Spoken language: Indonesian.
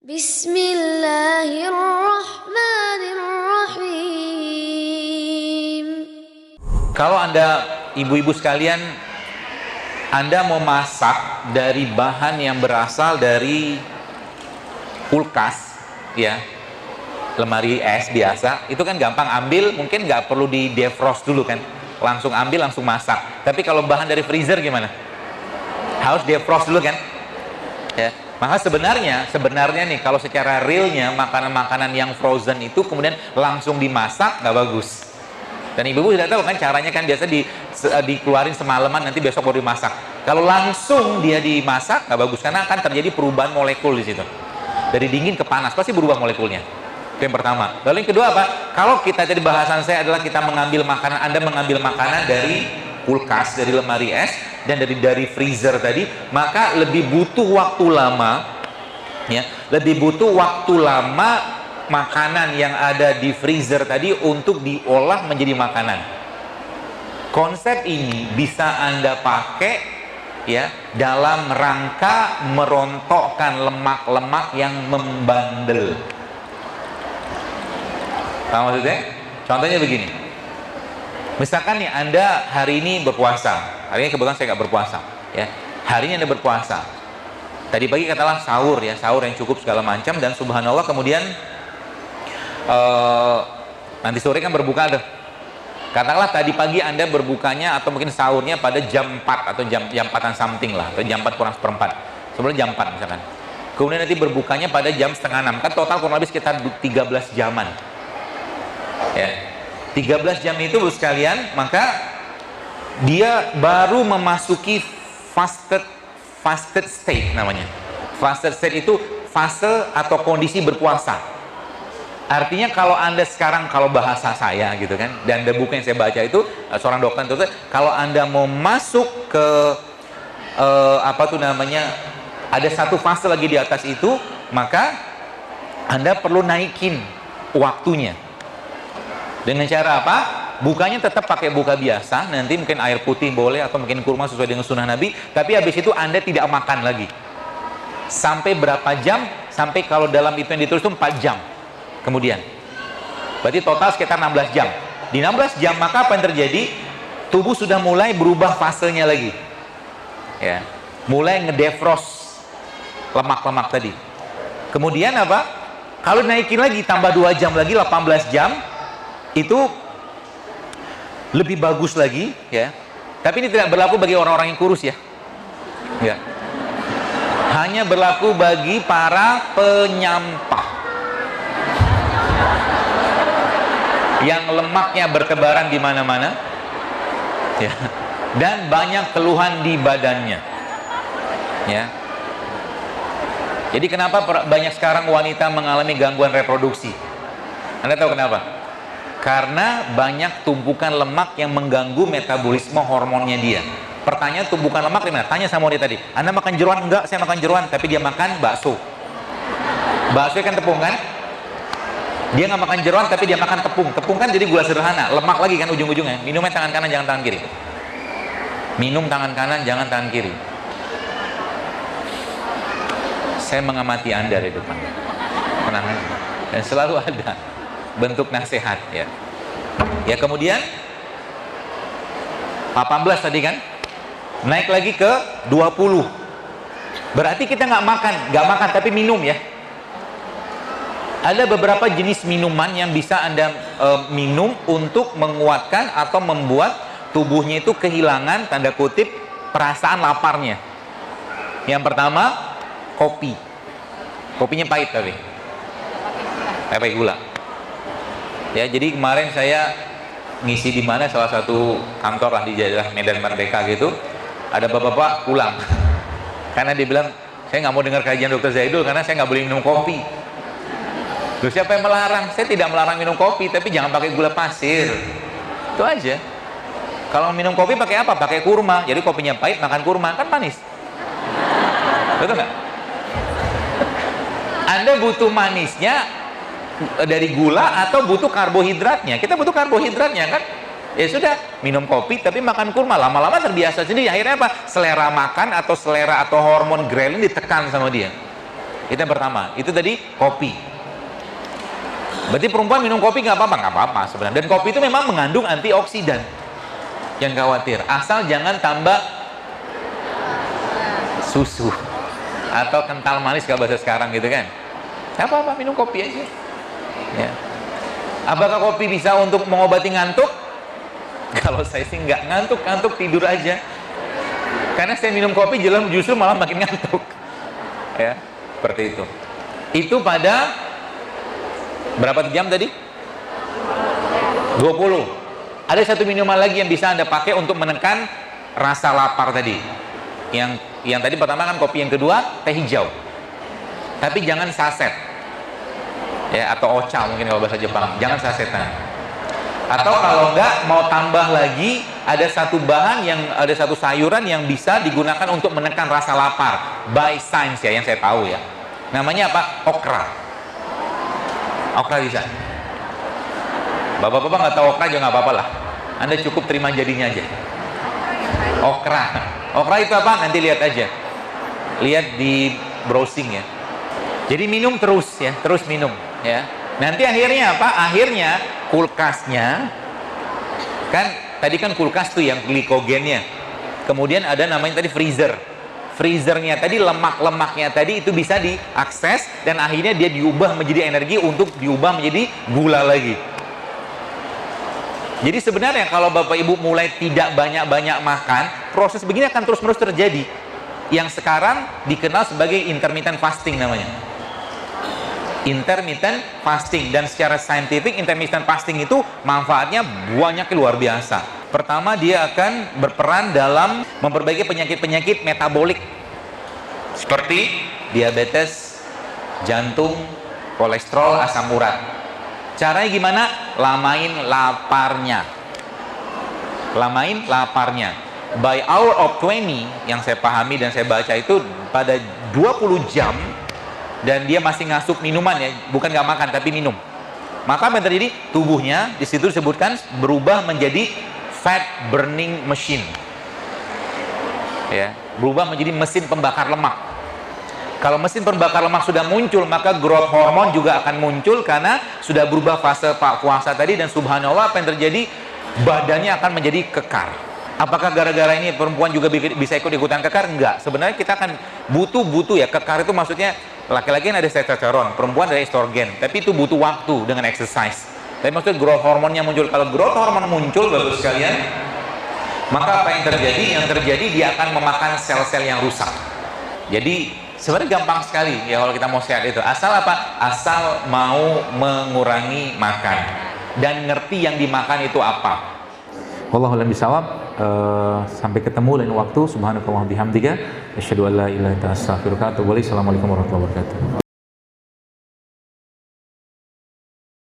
Bismillahirrahmanirrahim. Kalau Anda, ibu-ibu sekalian, Anda mau masak dari bahan yang berasal dari kulkas, ya, lemari es biasa, itu kan gampang ambil, mungkin nggak perlu di defrost dulu kan, langsung ambil, langsung masak. Tapi kalau bahan dari freezer gimana? Harus defrost dulu kan? Ya. Maka sebenarnya nih, kalau secara realnya makanan-makanan yang frozen itu kemudian langsung dimasak nggak bagus. Dan ibu-ibu sudah tahu kan caranya kan, biasa dikeluarin semalaman, nanti besok baru dimasak. Kalau langsung dia dimasak nggak bagus, karena akan terjadi perubahan molekul di situ. Dari dingin ke panas pasti berubah molekulnya. Itu yang pertama. Lalu yang kedua apa? Kalau kita, tadi bahasan saya adalah kita mengambil makanan, Anda mengambil makanan dari kulkas, dari lemari es, dan dari freezer tadi, maka lebih butuh waktu lama, ya, lebih butuh waktu lama makanan yang ada di freezer tadi untuk diolah menjadi makanan. Konsep ini bisa Anda pakai, ya, dalam rangka merontokkan lemak-lemak yang membandel. Tahu maksudnya? Contohnya begini. Misalkan nih, Anda hari ini berpuasa. Hari ini kebetulan saya nggak berpuasa, ya. Hari ini Anda berpuasa. Tadi pagi katakanlah sahur, ya, sahur yang cukup segala macam, dan subhanallah kemudian nanti sore kan berbuka tuh. Katakanlah tadi pagi Anda berbukanya atau mungkin sahurnya pada jam 4 atau jam 4-an something lah, atau jam 4 kurang seperempat. Sebelum jam 4 misalkan. Kemudian nanti berbukanya pada jam setengah 6. Kan total kurang lebih sekitar 13 jaman. Ya. 13 jam itu, Bu sekalian, maka dia baru memasuki fasted state namanya. Fasted state itu fase atau kondisi berpuasa. Artinya kalau Anda sekarang, kalau bahasa saya gitu kan, dan ada buku yang saya baca itu, seorang dokter itu, kalau Anda mau masuk ke ada satu fase lagi di atas itu, maka Anda perlu naikin waktunya. Dengan cara apa? Bukanya tetap pakai buka biasa, nanti mungkin air putih boleh, atau mungkin kurma sesuai dengan sunnah Nabi, tapi habis itu Anda tidak makan lagi. Sampai berapa jam? Sampai kalau dalam itu yang ditulis itu 4 jam. Kemudian. Berarti total sekitar 16 jam. Di 16 jam maka apa yang terjadi? Tubuh sudah mulai berubah fasenya lagi. Ya. Mulai ngedefrost lemak-lemak tadi. Kemudian apa? Kalau naikin lagi tambah 2 jam lagi, 18 jam, itu lebih bagus lagi, ya. Tapi ini tidak berlaku bagi orang-orang yang kurus, ya. Ya. Hanya berlaku bagi para penyampah yang lemaknya bertebaran di mana-mana, ya. Dan banyak keluhan di badannya, ya. Jadi kenapa banyak sekarang wanita mengalami gangguan reproduksi? Anda tahu kenapa? Karena banyak tumpukan lemak yang mengganggu metabolisme hormonnya dia. Pertanyaan, tumpukan lemak di mana? Tanya sama dia tadi. Anda makan jeruan? Enggak, saya makan jeruan. Tapi dia makan bakso. Bakso kan tepung kan? Dia nggak makan jeruan, tapi dia makan tepung. Tepung kan jadi gula sederhana. Lemak lagi kan ujung-ujungnya. Minumnya tangan kanan, jangan tangan kiri. Minum tangan kanan, jangan tangan kiri. Saya mengamati Anda dari depan. Tenang aja. Dan selalu ada bentuk nasihat, ya. Ya, kemudian 18 tadi kan, naik lagi ke 20. Berarti kita nggak makan tapi minum, ya. Ada beberapa jenis minuman yang bisa Anda minum untuk menguatkan atau membuat tubuhnya itu kehilangan, tanda kutip, perasaan laparnya. Yang pertama, kopi. Kopinya pahit tapi pakai gula. Ya, jadi kemarin saya ngisi di mana, salah satu kantor lah di daerah Medan Merdeka gitu, ada bapak-bapak pulang karena dia bilang, saya nggak mau dengar kajian Dr. Zaidul karena saya nggak boleh minum kopi. Terus siapa yang melarang? Saya tidak melarang minum kopi, tapi jangan pakai gula pasir. Itu aja. Kalau minum kopi pakai apa? Pakai kurma. Jadi kopinya pahit, makan kurma kan manis. Betul nggak? Anda butuh manisnya dari gula atau butuh karbohidratnya? Kita butuh karbohidratnya kan? Ya sudah, minum kopi tapi makan kurma, lama-lama terbiasa sendiri. Akhirnya apa? Selera makan atau selera atau hormon grelin ditekan sama dia. Itu yang pertama. Itu tadi kopi. Berarti perempuan minum kopi nggak apa-apa, nggak apa-apa sebenarnya. Dan kopi itu memang mengandung antioksidan. Jangan khawatir, asal jangan tambah susu atau kental manis kalau bahasa sekarang gitu kan. Nggak apa-apa, minum kopi aja. Ya. Apakah kopi bisa untuk mengobati ngantuk? Kalau saya sih nggak ngantuk tidur aja. Karena saya minum kopi justru malah makin ngantuk. Ya, seperti itu. Itu pada berapa jam tadi? 20. Ada satu minuman lagi yang bisa Anda pakai untuk menekan rasa lapar tadi. Yang tadi pertama kan kopi, yang kedua teh hijau. Tapi jangan saset. Ya, atau ocha mungkin kalau bahasa Jepang. Jangan sasetan. Atau kalau enggak mau tambah lagi, ada satu sayuran yang bisa digunakan untuk menekan rasa lapar by science ya, yang saya tahu ya. Namanya apa? Okra. Okra bisa. Bapak-bapak nggak tahu okra juga nggak apa-apa lah. Anda cukup terima jadinya aja. Okra. Okra itu apa? Nanti lihat aja. Lihat di browsing ya. Jadi minum terus ya, terus minum ya. Nanti akhirnya apa? Akhirnya kulkasnya kan tadi kan kulkas tuh yang glikogennya. Kemudian ada namanya tadi freezer. Freezernya tadi, lemak-lemaknya tadi itu bisa diakses dan akhirnya dia diubah menjadi energi untuk diubah menjadi gula lagi. Jadi sebenarnya kalau Bapak Ibu mulai tidak banyak-banyak makan, proses begini akan terus-menerus terjadi. Yang sekarang dikenal sebagai intermittent fasting namanya. Intermittent fasting, dan secara saintifik intermittent fasting itu manfaatnya banyak, luar biasa. Pertama, dia akan berperan dalam memperbaiki penyakit-penyakit metabolik seperti diabetes, jantung, kolesterol, asam urat. Caranya gimana? Lamain laparnya. Lamain laparnya. By hour of 20 yang saya pahami dan saya baca itu pada 20 jam dan dia masih ngasup minuman ya, bukan nggak makan tapi minum. Maka apa yang terjadi? Tubuhnya di situ disebutkan berubah menjadi fat burning machine. Ya, berubah menjadi mesin pembakar lemak. Kalau mesin pembakar lemak sudah muncul, maka growth hormone juga akan muncul karena sudah berubah fase puasa tadi, dan subhanallah apa yang terjadi? Badannya akan menjadi kekar. Apakah gara-gara ini perempuan juga bisa ikut-ikutan kekar? Enggak. Sebenarnya kita akan butuh ya. Kekar itu maksudnya laki-laki ada testosteron, perempuan ada estrogen. Tapi itu butuh waktu dengan exercise. Tapi maksudnya growth hormonnya muncul. Kalau growth hormone muncul, bagus sekalian, maka apa yang terjadi? Yang terjadi dia akan memakan sel-sel yang rusak. Jadi sebenarnya gampang sekali ya kalau kita mau sehat itu. Asal apa? Asal mau mengurangi makan dan ngerti yang dimakan itu apa. Wallahu a'lam bishawab. Sampai ketemu lain waktu. Subhanakallahumma bihamdika asyhadu an la ilaha illa anta astaghfiruka wa atubu ilaik. Assalamualaikum warahmatullahi wabarakatuh.